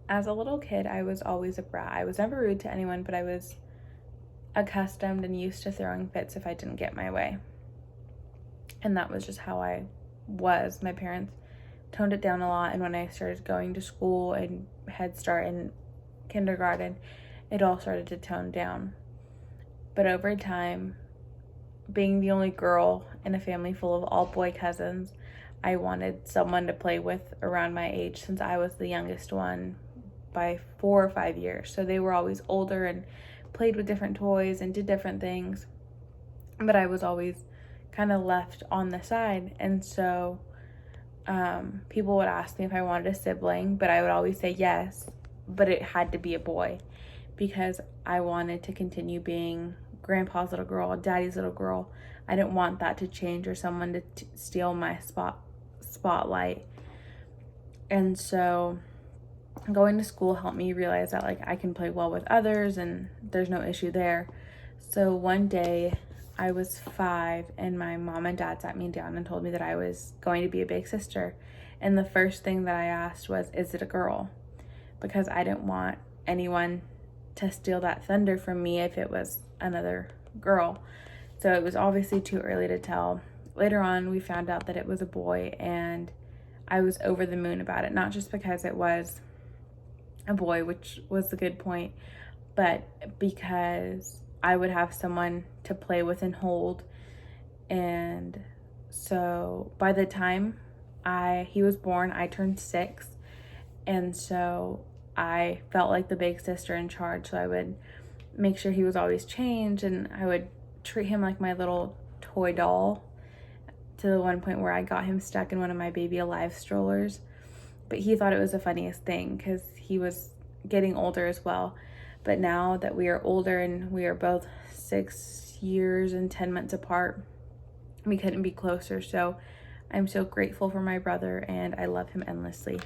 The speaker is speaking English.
as a little kid, I was always a brat. I was never rude to anyone, but I was accustomed and used to throwing fits if I didn't get my way. And that was just how I was. My parents toned it down a lot, and when I started going to school and Head Start and kindergarten, it all started to tone down. But over time, being the only girl in a family full of all boy cousins, I wanted someone to play with around my age since I was the youngest one by 4 or 5 years. So they were always older and played with different toys and did different things. But I was always kind of left on the side. And so people would ask me if I wanted a sibling, but I would always say yes, but it had to be a boy because I wanted to continue being grandpa's little girl, daddy's little girl. I didn't want that to change or someone to steal my spotlight. And so going to school helped me realize that like I can play well with others and there's no issue there. So one day I was 5 and my mom and dad sat me down and told me that I was going to be a big sister. And the first thing that I asked was, is it a girl? Because I didn't want anyone to steal that thunder from me if it was another girl. So it was obviously too early to tell. Later on, we found out that it was a boy, and I was over the moon about it. Not just because it was a boy, which was the good point, but because I would have someone to play with and hold. And so by the time he was born, I turned 6. And so I felt like the big sister in charge. So I would make sure he was always changed, and I would treat him like my little toy doll, to the one point where I got him stuck in one of my Baby Alive strollers. But he thought it was the funniest thing because he was getting older as well. But now that we are older and we are both 6 years and 10 months apart, we couldn't be closer. So I'm so grateful for my brother, and I love him endlessly.